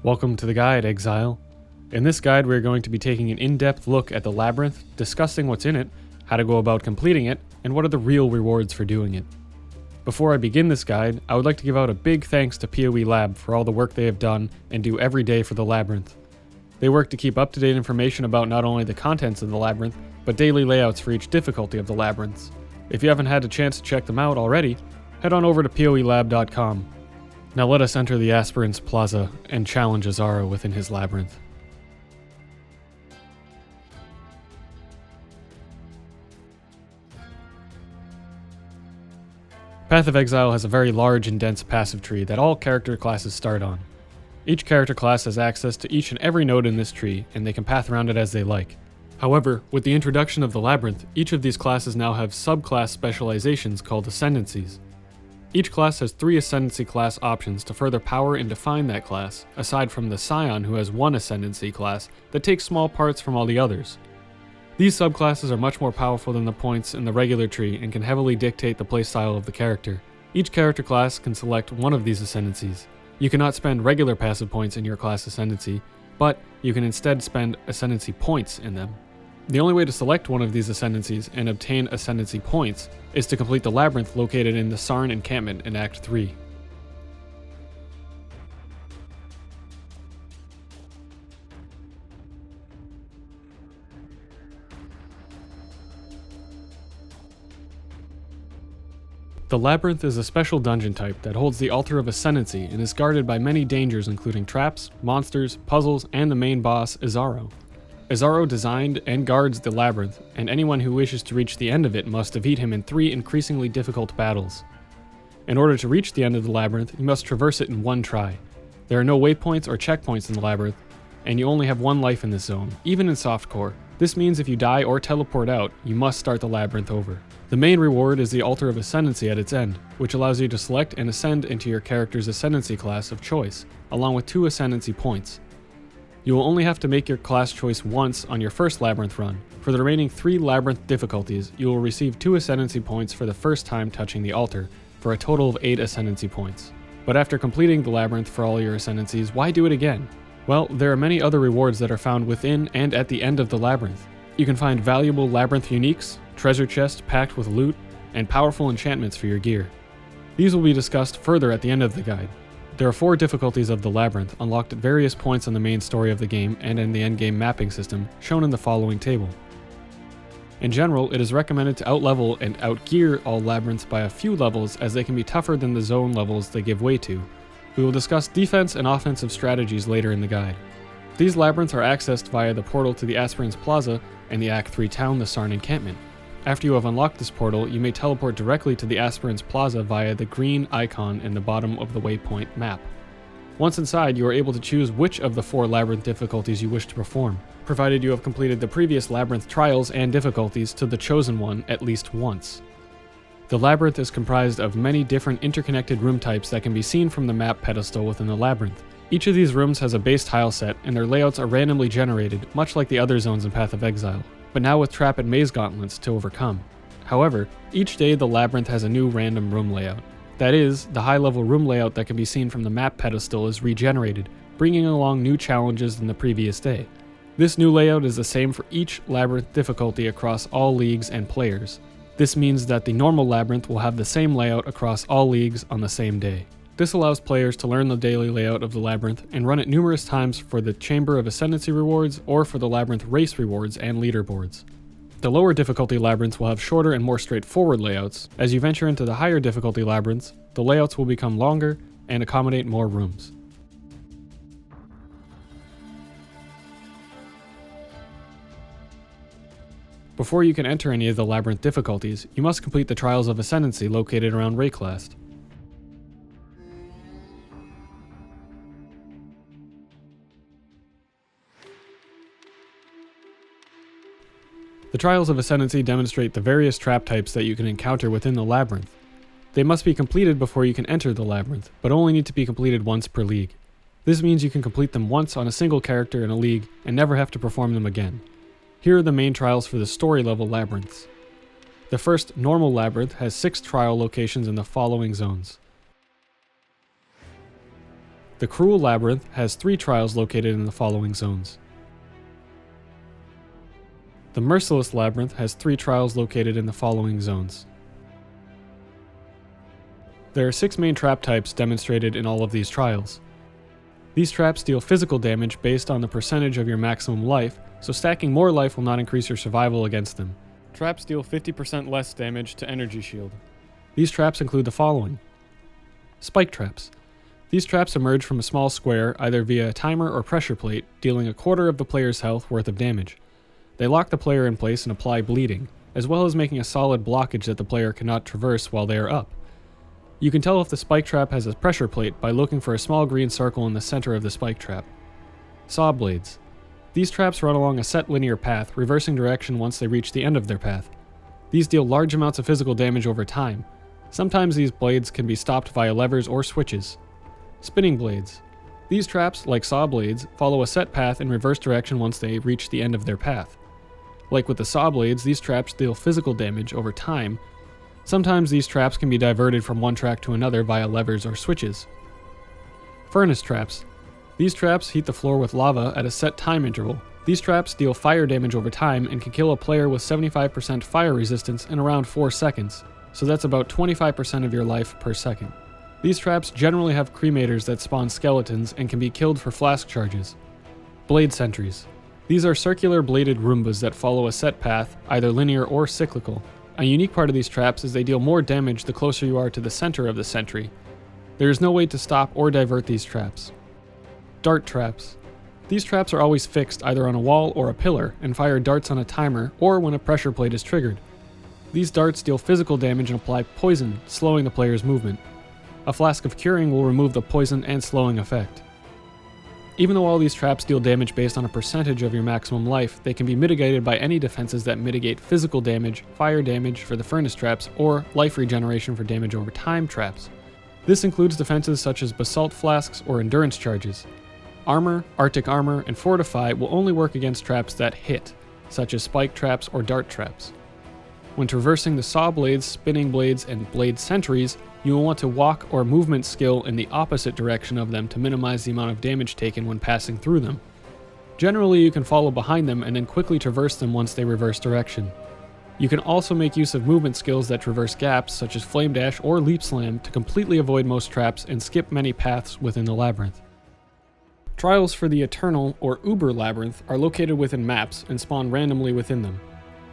Welcome to the guide, Exile. In this guide, we're going to be taking an in-depth look at the Labyrinth, discussing what's in it, how to go about completing it, and what are the real rewards for doing it. Before I begin this guide, I would like to give out a big thanks to PoE Lab for all the work they have done and do every day for the Labyrinth. They work to keep up-to-date information about not only the contents of the Labyrinth, but daily layouts for each difficulty of the Labyrinths. If you haven't had a chance to check them out already, head on over to poelab.com. Now let us enter the Aspirant's Plaza and challenge Izaro within his Labyrinth. Path of Exile has a very large and dense passive tree that all character classes start on. Each character class has access to each and every node in this tree, and they can path around it as they like. However, with the introduction of the Labyrinth, each of these classes now have subclass specializations called Ascendancies. Each class has 3 Ascendancy class options to further power and define that class, aside from the Scion who has 1 Ascendancy class that takes small parts from all the others. These subclasses are much more powerful than the points in the regular tree and can heavily dictate the playstyle of the character. Each character class can select one of these Ascendancies. You cannot spend regular passive points in your class Ascendancy, but you can instead spend Ascendancy points in them. The only way to select one of these Ascendancies and obtain Ascendancy points is to complete the Labyrinth located in the Sarn encampment in Act 3. The Labyrinth is a special dungeon type that holds the Altar of Ascendancy and is guarded by many dangers including traps, monsters, puzzles, and the main boss, Izaro. Izaro designed and guards the Labyrinth, and anyone who wishes to reach the end of it must defeat him in 3 increasingly difficult battles. In order to reach the end of the Labyrinth, you must traverse it in one try. There are no waypoints or checkpoints in the Labyrinth, and you only have 1 life in this zone, even in softcore. This means if you die or teleport out, you must start the Labyrinth over. The main reward is the Altar of Ascendancy at its end, which allows you to select and ascend into your character's Ascendancy class of choice, along with 2 Ascendancy points. You will only have to make your class choice once on your first Labyrinth run. For the remaining 3 Labyrinth difficulties, you will receive 2 Ascendancy points for the first time touching the altar, for a total of 8 Ascendancy points. But after completing the Labyrinth for all your Ascendancies, why do it again? Well, there are many other rewards that are found within and at the end of the Labyrinth. You can find valuable Labyrinth uniques, treasure chests packed with loot, and powerful enchantments for your gear. These will be discussed further at the end of the guide. There are 4 difficulties of the Labyrinth unlocked at various points on the main story of the game and in the endgame mapping system, shown in the following table. In general, it is recommended to outlevel and outgear all Labyrinths by a few levels as they can be tougher than the zone levels they give way to. We will discuss defense and offensive strategies later in the guide. These Labyrinths are accessed via the portal to the Aspirant's Plaza and the Act 3 town, the Sarn encampment. After you have unlocked this portal, you may teleport directly to the Aspirant's Plaza via the green icon in the bottom of the waypoint map. Once inside, you are able to choose which of the 4 Labyrinth difficulties you wish to perform, provided you have completed the previous Labyrinth trials and difficulties to the chosen one at least once. The Labyrinth is comprised of many different interconnected room types that can be seen from the map pedestal within the Labyrinth. Each of these rooms has a base tile set, and their layouts are randomly generated, much like the other zones in Path of Exile, but now with trap and maze gauntlets to overcome. However, each day the Labyrinth has a new random room layout. That is, the high-level room layout that can be seen from the map pedestal is regenerated, bringing along new challenges than the previous day. This new layout is the same for each Labyrinth difficulty across all leagues and players. This means that the normal Labyrinth will have the same layout across all leagues on the same day. This allows players to learn the daily layout of the Labyrinth and run it numerous times for the Chamber of Ascendancy rewards or for the Labyrinth race rewards and leaderboards. The lower difficulty Labyrinths will have shorter and more straightforward layouts. As you venture into the higher difficulty Labyrinths, the layouts will become longer and accommodate more rooms. Before you can enter any of the Labyrinth difficulties, you must complete the Trials of Ascendancy located around Rayclast. The Trials of Ascendancy demonstrate the various trap types that you can encounter within the Labyrinth. They must be completed before you can enter the Labyrinth, but only need to be completed once per league. This means you can complete them once on a single character in a league and never have to perform them again. Here are the main trials for the story level Labyrinths. The first normal Labyrinth has 6 trial locations in the following zones: The Cruel Labyrinth has 3 trials located in the following zones. The Merciless Labyrinth has 3 trials located in the following zones. There are 6 main trap types demonstrated in all of these trials. These traps deal physical damage based on the percentage of your maximum life, so stacking more life will not increase your survival against them. Traps deal 50% less damage to energy shield. These traps include the following. Spike traps. These traps emerge from a small square either via a timer or pressure plate, dealing a quarter of the player's health worth of damage. They lock the player in place and apply bleeding, as well as making a solid blockage that the player cannot traverse while they are up. You can tell if the spike trap has a pressure plate by looking for a small green circle in the center of the spike trap. Saw blades. These traps run along a set linear path, reversing direction once they reach the end of their path. These deal large amounts of physical damage over time. Sometimes these blades can be stopped via levers or switches. Spinning blades. These traps, like saw blades, follow a set path in reverse direction once they reach the end of their path. Like with the saw blades, these traps deal physical damage over time. Sometimes these traps can be diverted from one track to another via levers or switches. Furnace traps. These traps heat the floor with lava at a set time interval. These traps deal fire damage over time and can kill a player with 75% fire resistance in around 4 seconds, so that's about 25% of your life per second. These traps generally have cremators that spawn skeletons and can be killed for flask charges. Blade sentries. These are circular bladed Roombas that follow a set path, either linear or cyclical. A unique part of these traps is they deal more damage the closer you are to the center of the sentry. There is no way to stop or divert these traps. Dart traps. These traps are always fixed either on a wall or a pillar and fire darts on a timer or when a pressure plate is triggered. These darts deal physical damage and apply poison, slowing the player's movement. A flask of curing will remove the poison and slowing effect. Even though all these traps deal damage based on a percentage of your maximum life, they can be mitigated by any defenses that mitigate physical damage, fire damage for the furnace traps, or life regeneration for damage over time traps. This includes defenses such as basalt flasks or endurance charges. Armor, Arctic armor, and fortify will only work against traps that hit, such as spike traps or dart traps. When traversing the saw blades, spinning blades, and blade sentries, you will want to walk or movement skill in the opposite direction of them to minimize the amount of damage taken when passing through them. Generally, you can follow behind them and then quickly traverse them once they reverse direction. You can also make use of movement skills that traverse gaps, such as Flame Dash or Leap Slam, to completely avoid most traps and skip many paths within the labyrinth. Trials for the Eternal or Uber Labyrinth are located within maps and spawn randomly within them.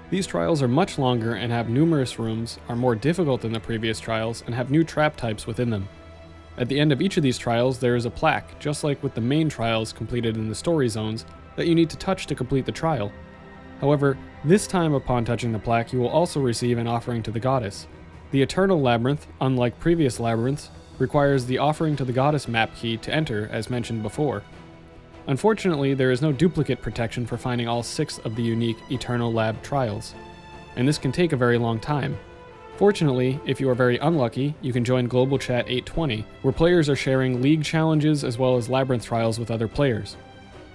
These trials are much longer and have numerous rooms, are more difficult than the previous trials, and have new trap types within them. At the end of each of these trials, there is a plaque, just like with the main trials completed in the story zones, that you need to touch to complete the trial. However, this time upon touching the plaque, you will also receive an offering to the goddess. The Eternal Labyrinth, unlike previous labyrinths, requires the offering to the goddess map key to enter, as mentioned before. Unfortunately, there is no duplicate protection for finding all 6 of the unique Eternal Lab trials, and this can take a very long time. Fortunately, if you are very unlucky, you can join Global Chat 820, where players are sharing league challenges as well as labyrinth trials with other players.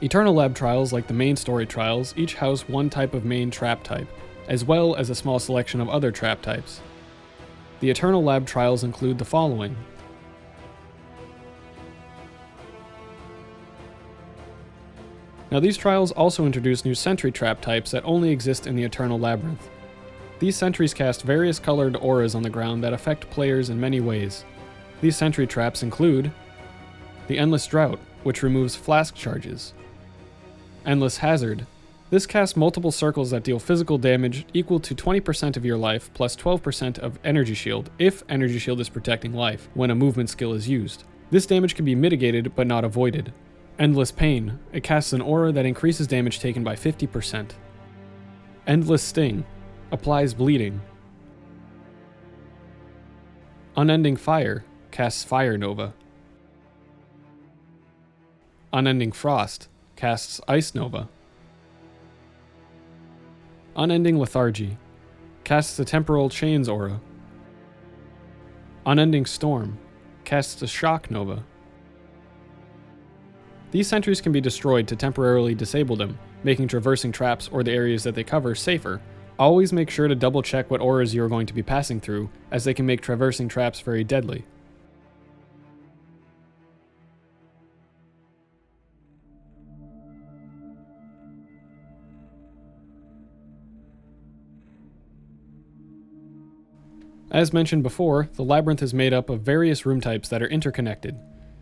Eternal Lab trials, like the main story trials, each house one type of main trap type, as well as a small selection of other trap types. The Eternal Lab trials include the following. Now these trials also introduce new Sentry trap types that only exist in the Eternal Labyrinth. These sentries cast various colored auras on the ground that affect players in many ways. These sentry traps include the Endless Drought, which removes flask charges. Endless Hazard. This casts multiple circles that deal physical damage equal to 20% of your life plus 12% of energy shield if energy shield is protecting life when a movement skill is used. This damage can be mitigated but not avoided. Endless Pain. It casts an aura that increases damage taken by 50%. Endless Sting. Applies bleeding. Unending Fire. Casts Fire Nova. Unending Frost. Casts Ice Nova. Unending Lethargy. Casts a Temporal Chains aura. Unending Storm. Casts a Shock Nova. These sentries can be destroyed to temporarily disable them, making traversing traps or the areas that they cover safer. Always make sure to double check what auras you are going to be passing through, as they can make traversing traps very deadly. As mentioned before, the labyrinth is made up of various room types that are interconnected.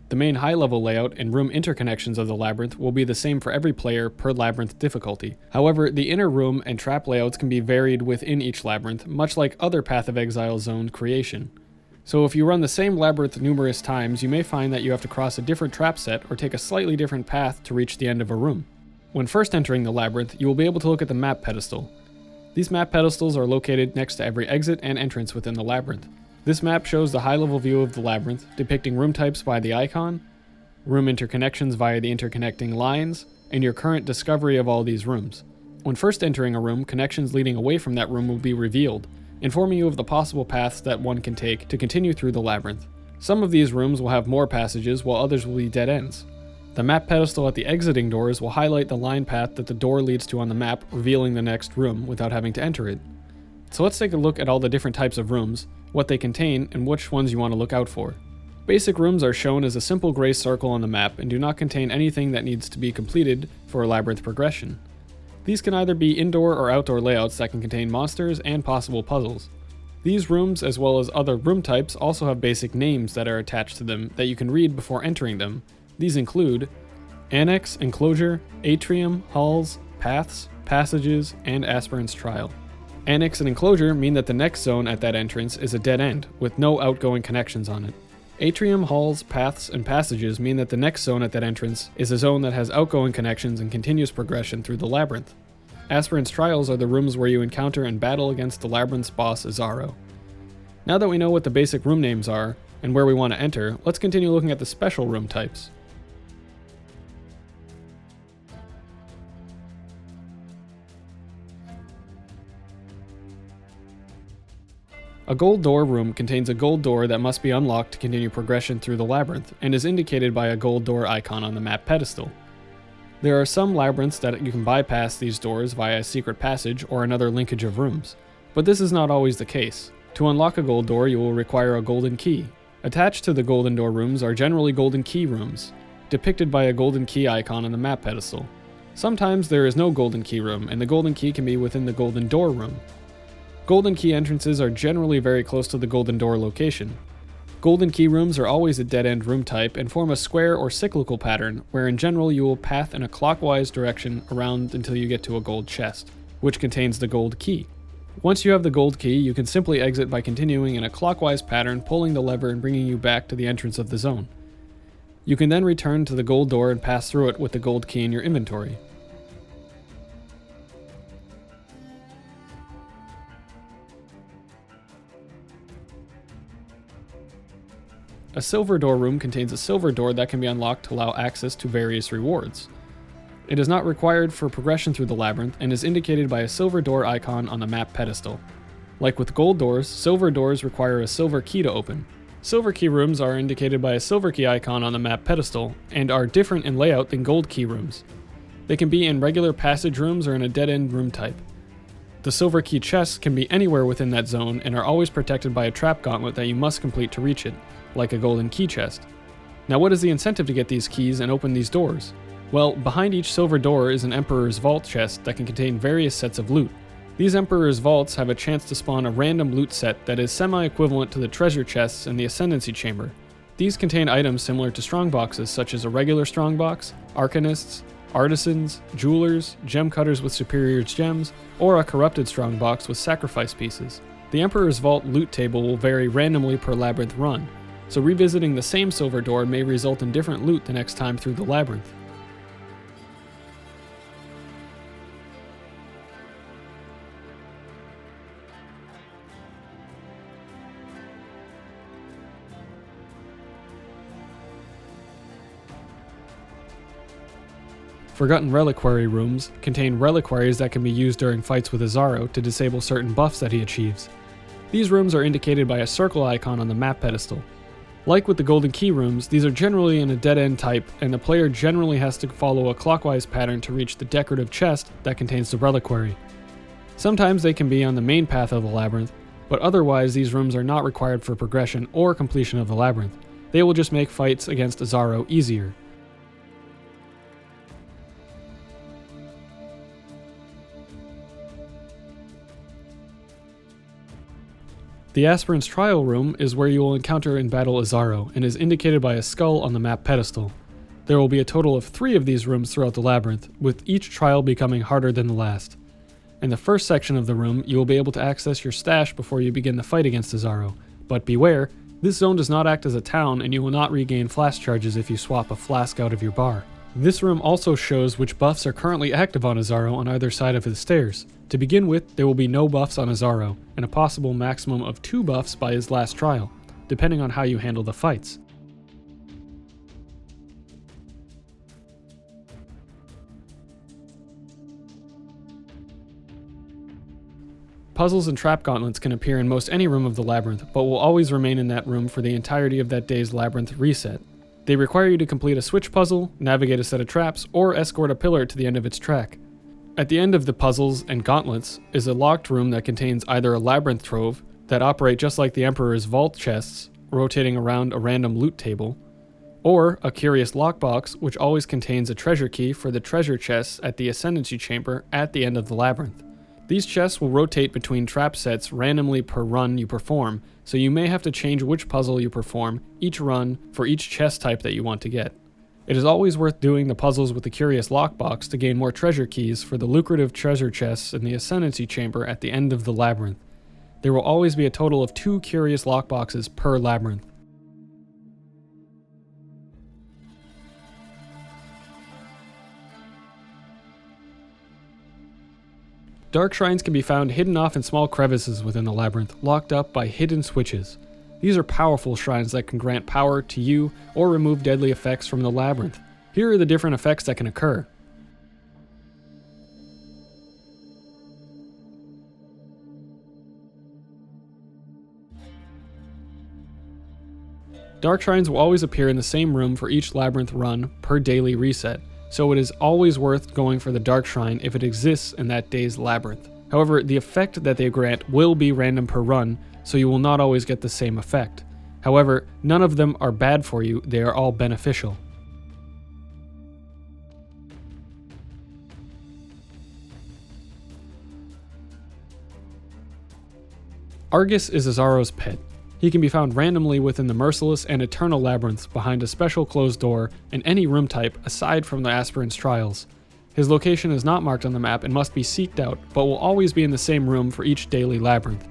The main high-level layout and room interconnections of the labyrinth will be the same for every player per labyrinth difficulty. However, the inner room and trap layouts can be varied within each labyrinth, much like other Path of Exile zone creation. So if you run the same labyrinth numerous times, you may find that you have to cross a different trap set or take a slightly different path to reach the end of a room. When first entering the labyrinth, you will be able to look at the map pedestal. These map pedestals are located next to every exit and entrance within the labyrinth. This map shows the high-level view of the labyrinth, depicting room types by the icon, room interconnections via the interconnecting lines, and your current discovery of all these rooms. When first entering a room, connections leading away from that room will be revealed, informing you of the possible paths that one can take to continue through the labyrinth. Some of these rooms will have more passages, while others will be dead ends. The map pedestal at the exiting doors will highlight the line path that the door leads to on the map, revealing the next room without having to enter it. So let's take a look at all the different types of rooms, what they contain, and which ones you want to look out for. Basic rooms are shown as a simple gray circle on the map and do not contain anything that needs to be completed for a labyrinth progression. These can either be indoor or outdoor layouts that can contain monsters and possible puzzles. These rooms, as well as other room types, also have basic names that are attached to them that you can read before entering them. These include Annex, Enclosure, Atrium, Halls, Paths, Passages, and Aspirant's Trial. Annex and Enclosure mean that the next zone at that entrance is a dead end, with no outgoing connections on it. Atrium, Halls, Paths, and Passages mean that the next zone at that entrance is a zone that has outgoing connections and continuous progression through the labyrinth. Aspirant's Trials are the rooms where you encounter and battle against the labyrinth's boss Izaro. Now that we know what the basic room names are, and where we want to enter, let's continue looking at the special room types. A gold door room contains a gold door that must be unlocked to continue progression through the labyrinth, and is indicated by a gold door icon on the map pedestal. There are some labyrinths that you can bypass these doors via a secret passage or another linkage of rooms, but this is not always the case. To unlock a gold door, you will require a golden key. Attached to the golden door rooms are generally golden key rooms, depicted by a golden key icon on the map pedestal. Sometimes there is no golden key room, and the golden key can be within the golden door room. Golden key entrances are generally very close to the golden door location. Golden key rooms are always a dead-end room type and form a square or cyclical pattern, where in general you will path in a clockwise direction around until you get to a gold chest, which contains the gold key. Once you have the gold key, you can simply exit by continuing in a clockwise pattern, pulling the lever and bringing you back to the entrance of the zone. You can then return to the gold door and pass through it with the gold key in your inventory. A silver door room contains a silver door that can be unlocked to allow access to various rewards. It is not required for progression through the labyrinth and is indicated by a silver door icon on the map pedestal. Like with gold doors, silver doors require a silver key to open. Silver key rooms are indicated by a silver key icon on the map pedestal and are different in layout than gold key rooms. They can be in regular passage rooms or in a dead-end room type. The silver key chests can be anywhere within that zone and are always protected by a trap gauntlet that you must complete to reach it, like a golden key chest. Now, what is the incentive to get these keys and open these doors? Well, behind each silver door is an Emperor's Vault chest that can contain various sets of loot. These Emperor's Vaults have a chance to spawn a random loot set that is semi-equivalent to the treasure chests in the Ascendancy chamber. These contain items similar to strongboxes such as a regular strongbox, arcanists, artisans, jewelers, gem cutters with superior gems, or a corrupted strongbox with sacrifice pieces. The Emperor's Vault loot table will vary randomly per labyrinth run, so revisiting the same silver door may result in different loot the next time through the labyrinth. Forgotten Reliquary rooms contain reliquaries that can be used during fights with Izaro to disable certain buffs that he achieves. These rooms are indicated by a circle icon on the map pedestal. Like with the golden key rooms, these are generally in a dead-end type, and the player generally has to follow a clockwise pattern to reach the decorative chest that contains the reliquary. Sometimes they can be on the main path of the labyrinth, but otherwise these rooms are not required for progression or completion of the labyrinth. They will just make fights against Izaro easier. The Aspirant's Trial Room is where you will encounter in battle Izaro, and is indicated by a skull on the map pedestal. There will be a total of 3 of these rooms throughout the labyrinth, with each trial becoming harder than the last. In the first section of the room, you will be able to access your stash before you begin the fight against Izaro, but beware, this zone does not act as a town and you will not regain flask charges if you swap a flask out of your bar. This room also shows which buffs are currently active on Izaro on either side of his stairs. To begin with, there will be no buffs on Izaro, and a possible maximum of 2 buffs by his last trial, depending on how you handle the fights. Puzzles and trap gauntlets can appear in most any room of the labyrinth, but will always remain in that room for the entirety of that day's labyrinth reset. They require you to complete a switch puzzle, navigate a set of traps, or escort a pillar to the end of its track. At the end of the puzzles and gauntlets is a locked room that contains either a labyrinth trove that operate just like the Emperor's vault chests, rotating around a random loot table, or a curious lockbox which always contains a treasure key for the treasure chests at the Ascendancy chamber at the end of the labyrinth. These chests will rotate between trap sets randomly per run you perform, so you may have to change which puzzle you perform each run for each chest type that you want to get. It is always worth doing the puzzles with the curious lockbox to gain more treasure keys for the lucrative treasure chests in the Ascendancy chamber at the end of the labyrinth. There will always be a total of 2 curious lockboxes per labyrinth. Darkshrines can be found hidden off in small crevices within the labyrinth, locked up by hidden switches. These are powerful shrines that can grant power to you or remove deadly effects from the labyrinth. Here are the different effects that can occur. Darkshrines will always appear in the same room for each labyrinth run per daily reset, so it is always worth going for the Darkshrine if it exists in that day's labyrinth. However, the effect that they grant will be random per run, so you will not always get the same effect. However, none of them are bad for you, they are all beneficial. Argus is Izaro's pet. He can be found randomly within the Merciless and Eternal labyrinths behind a special closed door in any room type aside from the Aspirant's Trials. His location is not marked on the map and must be seeked out, but will always be in the same room for each daily labyrinth.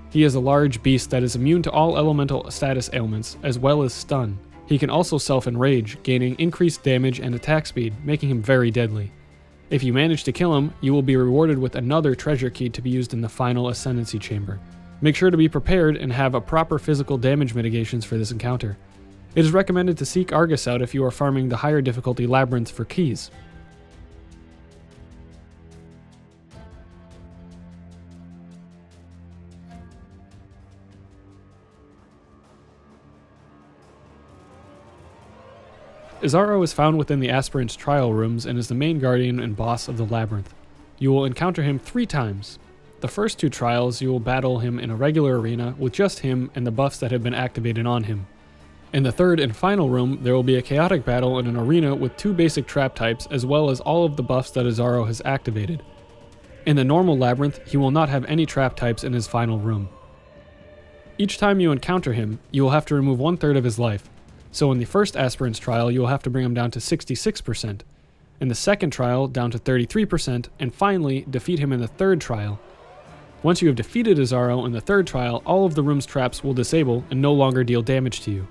He is a large beast that is immune to all elemental status ailments, as well as stun. He can also self-enrage, gaining increased damage and attack speed, making him very deadly. If you manage to kill him, you will be rewarded with another treasure key to be used in the final Ascendancy chamber. Make sure to be prepared and have a proper physical damage mitigations for this encounter. It is recommended to seek Argus out if you are farming the higher difficulty labyrinths for keys. Izaro is found within the Aspirant's Trial rooms and is the main guardian and boss of the labyrinth. You will encounter him 3 times. The first 2 trials, you will battle him in a regular arena with just him and the buffs that have been activated on him. In the third and final room, there will be a chaotic battle in an arena with 2 basic trap types as well as all of the buffs that Izaro has activated. In the normal labyrinth, he will not have any trap types in his final room. Each time you encounter him, you will have to remove 1/3 of his life. So in the first Aspirant's Trial, you will have to bring him down to 66%. In the second trial, down to 33%, and finally, defeat him in the third trial. Once you have defeated Izaro in the third trial, all of the room's traps will disable and no longer deal damage to you.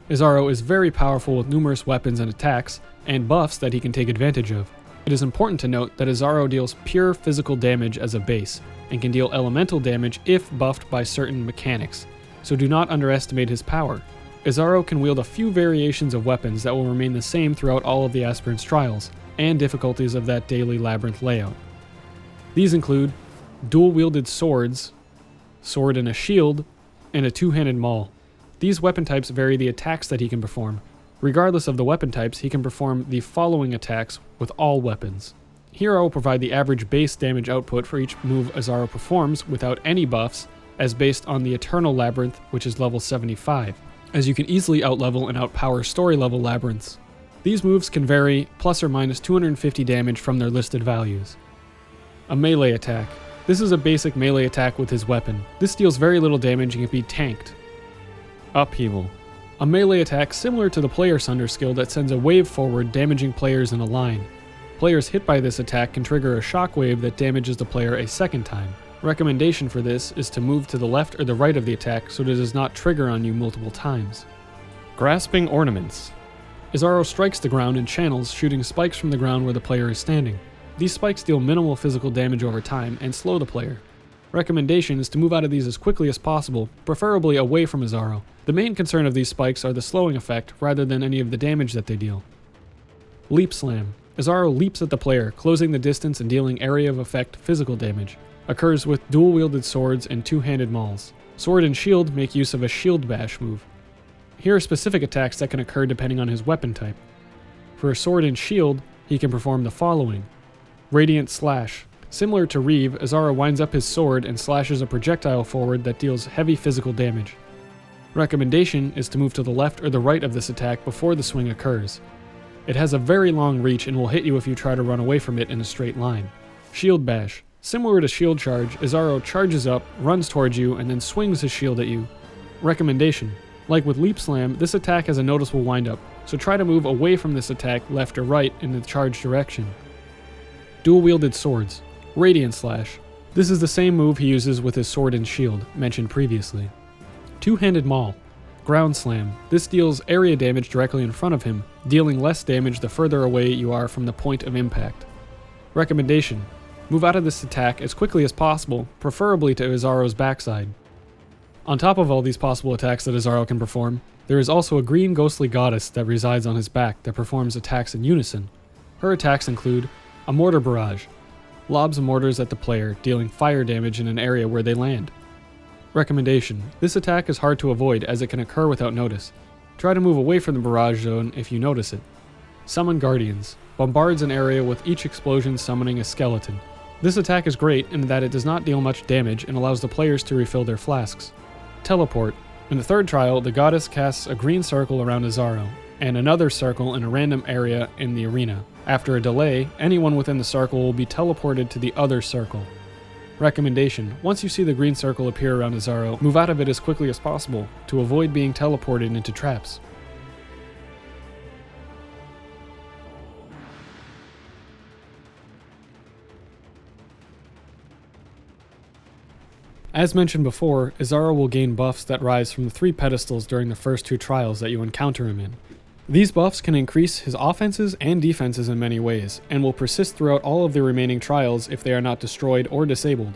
Izaro is very powerful with numerous weapons and attacks, and buffs that he can take advantage of. It is important to note that Izaro deals pure physical damage as a base, and can deal elemental damage if buffed by certain mechanics, so do not underestimate his power. Izaro can wield a few variations of weapons that will remain the same throughout all of the Aspirant's Trials, and difficulties of that daily labyrinth layout. These include dual-wielded swords, sword and a shield, and a 2-handed maul. These weapon types vary the attacks that he can perform. Regardless of the weapon types, he can perform the following attacks with all weapons. Here I will provide the average base damage output for each move Izaro performs without any buffs, as based on the Eternal Labyrinth, which is level 75, as you can easily outlevel and outpower story level labyrinths. These moves can vary plus or minus 250 damage from their listed values. A melee attack. This is a basic melee attack with his weapon. This deals very little damage and can be tanked. Upheaval. A melee attack similar to the Player Sunder skill that sends a wave forward, damaging players in a line. Players hit by this attack can trigger a shockwave that damages the player a second time. Recommendation for this is to move to the left or the right of the attack so that it does not trigger on you multiple times. Grasping Ornaments. Izaro strikes the ground in channels, shooting spikes from the ground where the player is standing. These spikes deal minimal physical damage over time and slow the player. Recommendation is to move out of these as quickly as possible, preferably away from Izaro. The main concern of these spikes are the slowing effect rather than any of the damage that they deal. Leap Slam. Izaro leaps at the player, closing the distance and dealing area of effect physical damage. Occurs with dual-wielded swords and two-handed mauls. Sword and shield make use of a shield bash move. Here are specific attacks that can occur depending on his weapon type. For a sword and shield, he can perform the following. Radiant Slash. Similar to Reeve, Izaro winds up his sword and slashes a projectile forward that deals heavy physical damage. Recommendation is to move to the left or the right of this attack before the swing occurs. It has a very long reach and will hit you if you try to run away from it in a straight line. Shield Bash. Similar to Shield Charge, Izaro charges up, runs towards you, and then swings his shield at you. Recommendation. Like with Leap Slam, this attack has a noticeable windup, so try to move away from this attack left or right in the charge direction. Dual-wielded swords. Radiant Slash. This is the same move he uses with his sword and shield, mentioned previously. Two-handed maul. Ground Slam. This deals area damage directly in front of him, dealing less damage the further away you are from the point of impact. Recommendation. Move out of this attack as quickly as possible, preferably to Izaro's backside. On top of all these possible attacks that Izaro can perform, there is also a green ghostly goddess that resides on his back that performs attacks in unison. Her attacks include a Mortar Barrage. Lobs mortars at the player, dealing fire damage in an area where they land. Recommendation. This attack is hard to avoid as it can occur without notice. Try to move away from the barrage zone if you notice it. Summon Guardians. Bombards an area with each explosion summoning a skeleton. This attack is great in that it does not deal much damage and allows the players to refill their flasks. Teleport. In the third trial, the goddess casts a green circle around Izaro, and another circle in a random area in the arena. After a delay, anyone within the circle will be teleported to the other circle. Recommendation. Once you see the green circle appear around Izaro, move out of it as quickly as possible to avoid being teleported into traps. As mentioned before, Izaro will gain buffs that rise from the 3 pedestals during the first 2 trials that you encounter him in. These buffs can increase his offenses and defenses in many ways, and will persist throughout all of the remaining trials if they are not destroyed or disabled.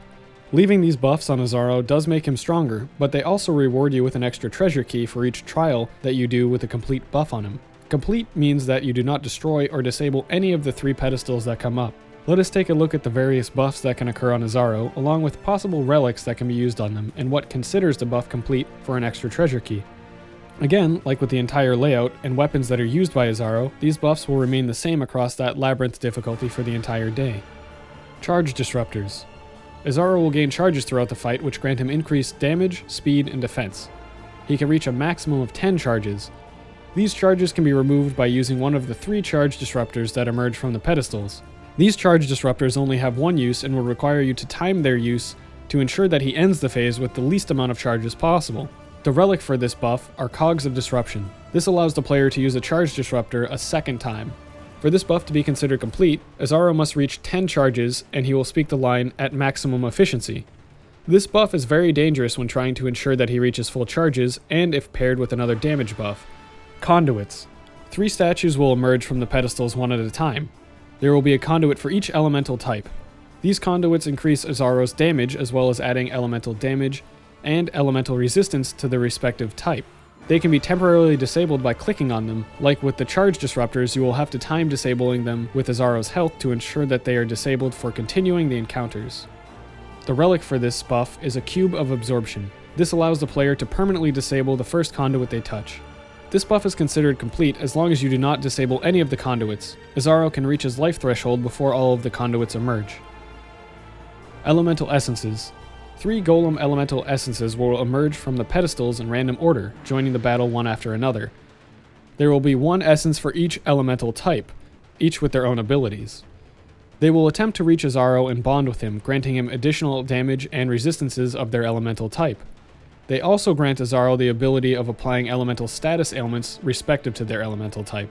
Leaving these buffs on Izaro does make him stronger, but they also reward you with an extra treasure key for each trial that you do with a complete buff on him. Complete means that you do not destroy or disable any of the 3 pedestals that come up. Let us take a look at the various buffs that can occur on Izaro, along with possible relics that can be used on them, and what considers the buff complete for an extra treasure key. Again, like with the entire layout and weapons that are used by Izaro, these buffs will remain the same across that Labyrinth difficulty for the entire day. Charge Disruptors. Izaro will gain charges throughout the fight which grant him increased damage, speed, and defense. He can reach a maximum of 10 charges. These charges can be removed by using one of the 3 charge disruptors that emerge from the pedestals. These charge disruptors only have one use and will require you to time their use to ensure that he ends the phase with the least amount of charges possible. The relic for this buff are Cogs of Disruption. This allows the player to use a charge disruptor a second time. For this buff to be considered complete, Izaro must reach 10 charges and he will speak the line at maximum efficiency. This buff is very dangerous when trying to ensure that he reaches full charges and if paired with another damage buff. Conduits. 3 statues will emerge from the pedestals one at a time. There will be a conduit for each elemental type. These conduits increase Izaro's damage as well as adding elemental damage and elemental resistance to the respective type. They can be temporarily disabled by clicking on them. Like with the charge disruptors, you will have to time disabling them with Izaro's health to ensure that they are disabled for continuing the encounters. The relic for this buff is a Cube of Absorption. This allows the player to permanently disable the first conduit they touch. This buff is considered complete as long as you do not disable any of the conduits. Izaro can reach his life threshold before all of the conduits emerge. Elemental Essences. 3 Golem Elemental Essences will emerge from the pedestals in random order, joining the battle one after another. There will be 1 essence for each elemental type, each with their own abilities. They will attempt to reach Izaro and bond with him, granting him additional damage and resistances of their elemental type. They also grant Izaro the ability of applying elemental status ailments respective to their elemental type.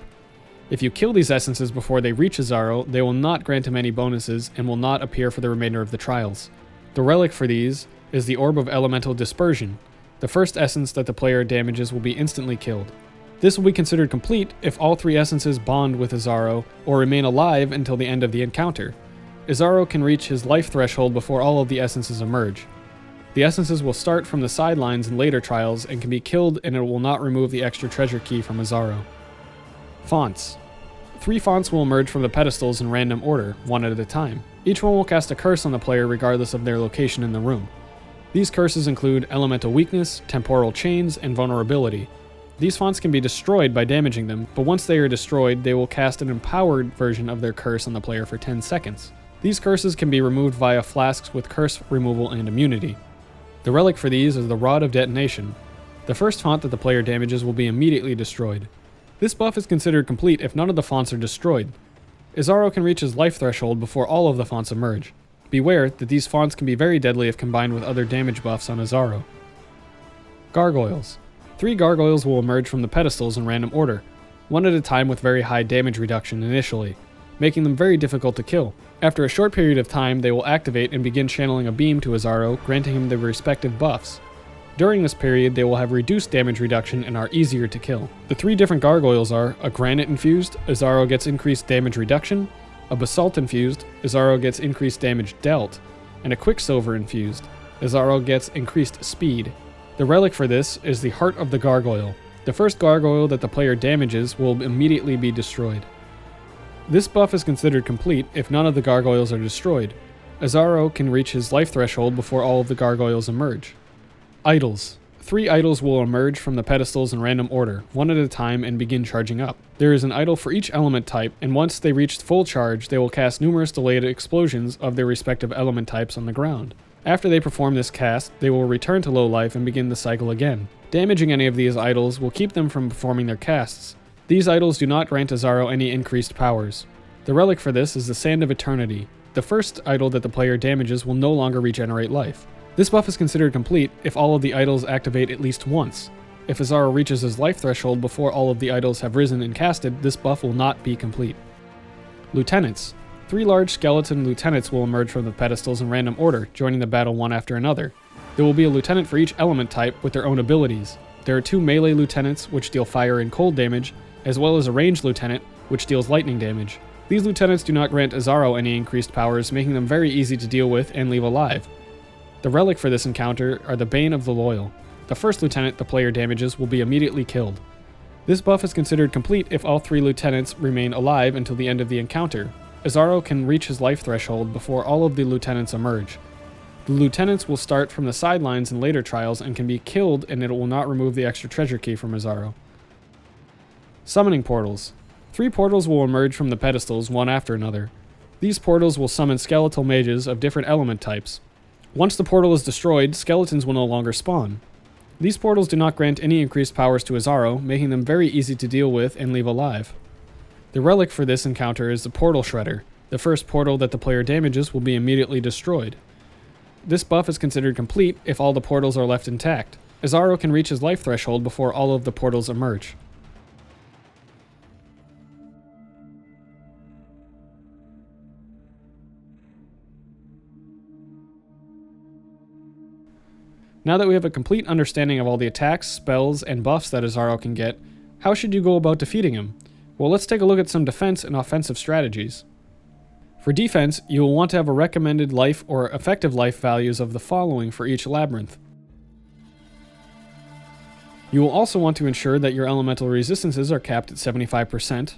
If you kill these essences before they reach Izaro, they will not grant him any bonuses and will not appear for the remainder of the trials. The relic for these is the Orb of Elemental Dispersion. The first essence that the player damages will be instantly killed. This will be considered complete if all 3 essences bond with Izaro or remain alive until the end of the encounter. Izaro can reach his life threshold before all of the essences emerge. The essences will start from the sidelines in later trials and can be killed, and it will not remove the extra treasure key from Izaro. Fonts. 3 fonts will emerge from the pedestals in random order, one at a time. Each one will cast a curse on the player regardless of their location in the room. These curses include Elemental Weakness, Temporal Chains, and Vulnerability. These fonts can be destroyed by damaging them, but once they are destroyed, they will cast an empowered version of their curse on the player for 10 seconds. These curses can be removed via flasks with curse removal and immunity. The relic for these is the Rod of Detonation. The first font that the player damages will be immediately destroyed. This buff is considered complete if none of the fonts are destroyed. Izaro can reach his life threshold before all of the fonts emerge. Beware that these fonts can be very deadly if combined with other damage buffs on Izaro. Gargoyles. 3 gargoyles will emerge from the pedestals in random order, one at a time with very high damage reduction initially, making them very difficult to kill. After a short period of time, they will activate and begin channeling a beam to Izaro, granting him the respective buffs. During this period, they will have reduced damage reduction and are easier to kill. The 3 different gargoyles are a Granite Infused, Izaro gets increased damage reduction, a Basalt Infused, Izaro gets increased damage dealt, and a Quicksilver Infused, Izaro gets increased speed. The relic for this is the Heart of the Gargoyle. The first gargoyle that the player damages will immediately be destroyed. This buff is considered complete if none of the gargoyles are destroyed. Izaro can reach his life threshold before all of the gargoyles emerge. Idols. 3 idols will emerge from the pedestals in random order, one at a time, and begin charging up. There is an idol for each element type, and once they reach full charge, they will cast numerous delayed explosions of their respective element types on the ground. After they perform this cast, they will return to low life and begin the cycle again. Damaging any of these idols will keep them from performing their casts. These idols do not grant Izaro any increased powers. The relic for this is the Sand of Eternity. The first idol that the player damages will no longer regenerate life. This buff is considered complete if all of the idols activate at least once. If Izaro reaches his life threshold before all of the idols have risen and casted, this buff will not be complete. Lieutenants. 3 large skeleton lieutenants will emerge from the pedestals in random order, joining the battle one after another. There will be a lieutenant for each element type with their own abilities. There are 2 melee lieutenants, which deal fire and cold damage, as well as a ranged lieutenant, which deals lightning damage. These lieutenants do not grant Izaro any increased powers, making them very easy to deal with and leave alive. The relic for this encounter are the Bane of the Loyal. The first lieutenant the player damages will be immediately killed. This buff is considered complete if all 3 lieutenants remain alive until the end of the encounter. Izaro can reach his life threshold before all of the lieutenants emerge. The lieutenants will start from the sidelines in later trials and can be killed, and it will not remove the extra treasure key from Izaro. Summoning portals. 3 portals will emerge from the pedestals one after another. These portals will summon skeletal mages of different element types. Once the portal is destroyed, skeletons will no longer spawn. These portals do not grant any increased powers to Izaro, making them very easy to deal with and leave alive. The relic for this encounter is the Portal Shredder. The first portal that the player damages will be immediately destroyed. This buff is considered complete if all the portals are left intact. Izaro can reach his life threshold before all of the portals emerge. Now that we have a complete understanding of all the attacks, spells, and buffs that Izaro can get, how should you go about defeating him? Well, let's take a look at some defense and offensive strategies. For defense, you will want to have a recommended life or effective life values of the following for each labyrinth. You will also want to ensure that your elemental resistances are capped at 75%.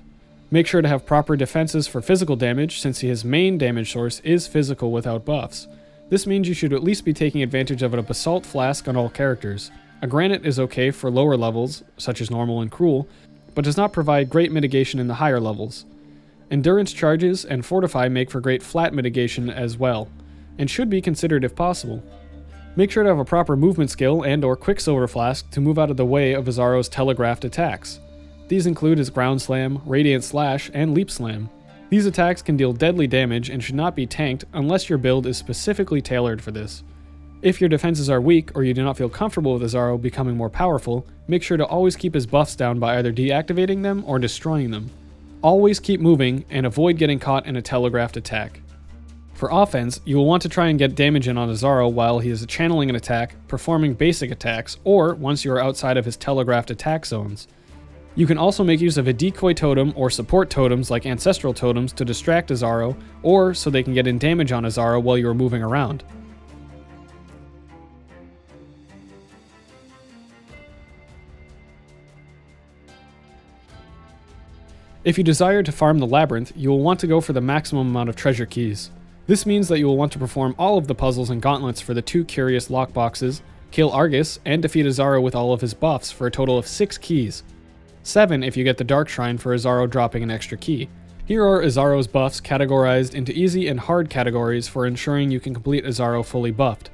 Make sure to have proper defenses for physical damage, since his main damage source is physical without buffs. This means you should at least be taking advantage of a Basalt Flask on all characters. A Granite is okay for lower levels, such as Normal and Cruel, but does not provide great mitigation in the higher levels. Endurance Charges and Fortify make for great flat mitigation as well, and should be considered if possible. Make sure to have a proper movement skill and or Quicksilver Flask to move out of the way of Izaro's telegraphed attacks. These include his Ground Slam, Radiant Slash, and Leap Slam. These attacks can deal deadly damage and should not be tanked unless your build is specifically tailored for this. If your defenses are weak or you do not feel comfortable with Izaro becoming more powerful, make sure to always keep his buffs down by either deactivating them or destroying them. Always keep moving and avoid getting caught in a telegraphed attack. For offense, you will want to try and get damage in on Izaro while he is channeling an attack, performing basic attacks, or once you are outside of his telegraphed attack zones. You can also make use of a decoy totem or support totems like ancestral totems to distract Izaro, or so they can get in damage on Izaro while you are moving around. If you desire to farm the Labyrinth, you will want to go for the maximum amount of treasure keys. This means that you will want to perform all of the puzzles and gauntlets for the 2 curious lockboxes, kill Argus, and defeat Izaro with all of his buffs for a total of 6 keys. 7 if you get the Darkshrine for Izaro dropping an extra key. Here are Izaro's buffs categorized into easy and hard categories for ensuring you can complete Izaro fully buffed.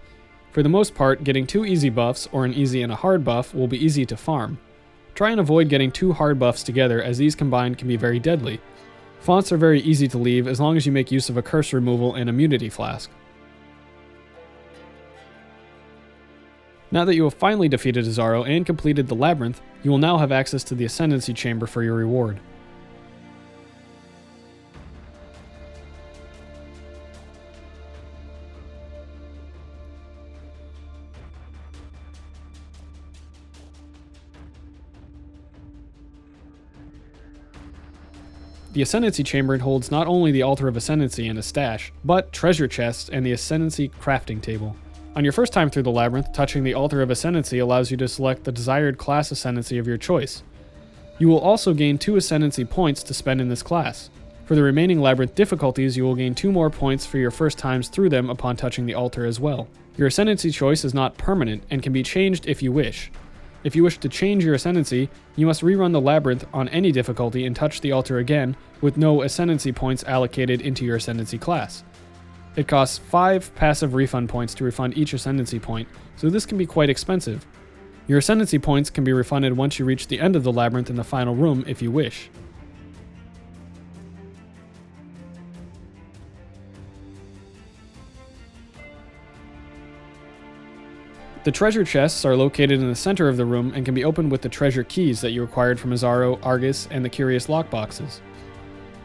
For the most part, getting 2 easy buffs or an easy and a hard buff will be easy to farm. Try and avoid getting 2 hard buffs together, as these combined can be very deadly. Fonts are very easy to leave as long as you make use of a curse removal and immunity flask. Now that you have finally defeated Izaro and completed the Labyrinth, you will now have access to the Ascendancy Chamber for your reward. The Ascendancy Chamber holds not only the Altar of Ascendancy and a stash, but treasure chests and the Ascendancy crafting table. On your first time through the Labyrinth, touching the Altar of Ascendancy allows you to select the desired class Ascendancy of your choice. You will also gain 2 Ascendancy points to spend in this class. For the remaining Labyrinth difficulties, you will gain 2 more points for your first times through them upon touching the altar as well. Your Ascendancy choice is not permanent and can be changed if you wish. If you wish to change your Ascendancy, you must rerun the Labyrinth on any difficulty and touch the altar again, with no Ascendancy points allocated into your Ascendancy class. It costs 5 passive refund points to refund each Ascendancy point, so this can be quite expensive. Your Ascendancy points can be refunded once you reach the end of the Labyrinth in the final room if you wish. The treasure chests are located in the center of the room and can be opened with the treasure keys that you acquired from Izaro, Argus, and the curious lockboxes.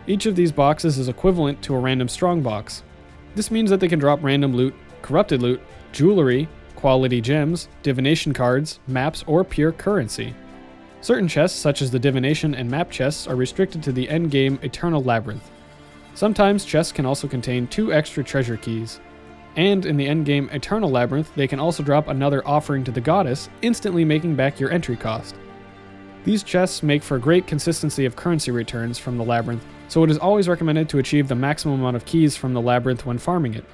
Each of these boxes is equivalent to a random strongbox. This means that they can drop random loot, corrupted loot, jewelry, quality gems, divination cards, maps, or pure currency. Certain chests, such as the divination and map chests, are restricted to the endgame Eternal Labyrinth. Sometimes chests can also contain 2 extra treasure keys. And in the endgame Eternal Labyrinth, they can also drop another offering to the goddess, instantly making back your entry cost. These chests make for great consistency of currency returns from the Labyrinth, so it is always recommended to achieve the maximum amount of keys from the Labyrinth when farming it.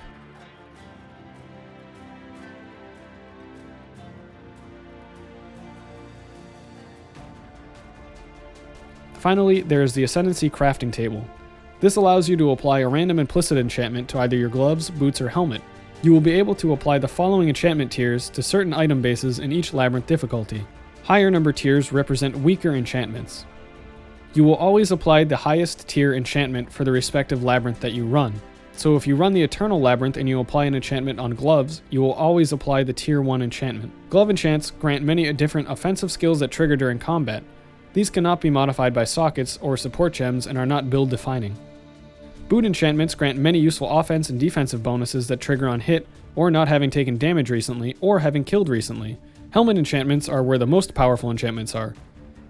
Finally, there is the Ascendancy crafting table. This allows you to apply a random implicit enchantment to either your gloves, boots, or helmet. You will be able to apply the following enchantment tiers to certain item bases in each Labyrinth difficulty. Higher number tiers represent weaker enchantments. You will always apply the highest tier enchantment for the respective Labyrinth that you run. So if you run the Eternal Labyrinth and you apply an enchantment on gloves, you will always apply the tier 1 enchantment. Glove enchants grant many different offensive skills that trigger during combat. These cannot be modified by sockets or support gems and are not build defining. Boot enchantments grant many useful offense and defensive bonuses that trigger on hit, or not having taken damage recently, or having killed recently. Helmet enchantments are where the most powerful enchantments are.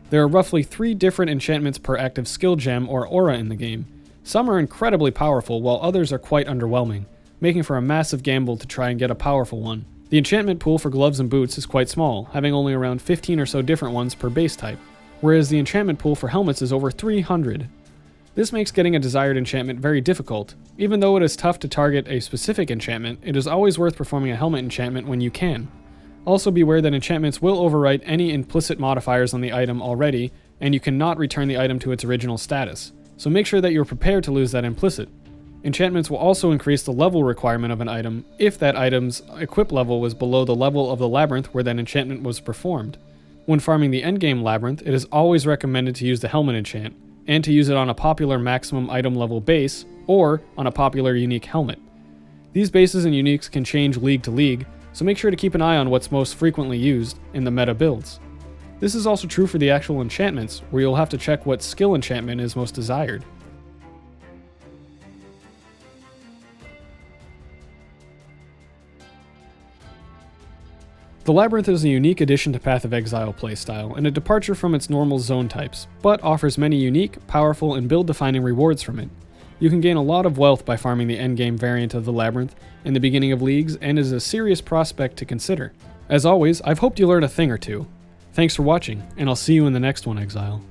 There are roughly 3 different enchantments per active skill gem or aura in the game. Some are incredibly powerful, while others are quite underwhelming, making for a massive gamble to try and get a powerful one. The enchantment pool for gloves and boots is quite small, having only around 15 or so different ones per base type, whereas the enchantment pool for helmets is over 300. This makes getting a desired enchantment very difficult. Even though it is tough to target a specific enchantment, it is always worth performing a helmet enchantment when you can. Also beware that enchantments will overwrite any implicit modifiers on the item already, and you cannot return the item to its original status, so make sure that you are prepared to lose that implicit. Enchantments will also increase the level requirement of an item if that item's equip level was below the level of the Labyrinth where that enchantment was performed. When farming the endgame Labyrinth, it is always recommended to use the helmet enchant. and to use it on a popular maximum item level base, or on a popular unique helmet. These bases and uniques can change league to league, so make sure to keep an eye on what's most frequently used in the meta builds. This is also true for the actual enchantments, where you'll have to check what skill enchantment is most desired. The Labyrinth is a unique addition to Path of Exile playstyle and a departure from its normal zone types, but offers many unique, powerful, and build-defining rewards from it. You can gain a lot of wealth by farming the endgame variant of the Labyrinth in the beginning of leagues, and is a serious prospect to consider. As always, I've hoped you learned a thing or two. Thanks for watching, and I'll see you in the next one, Exile.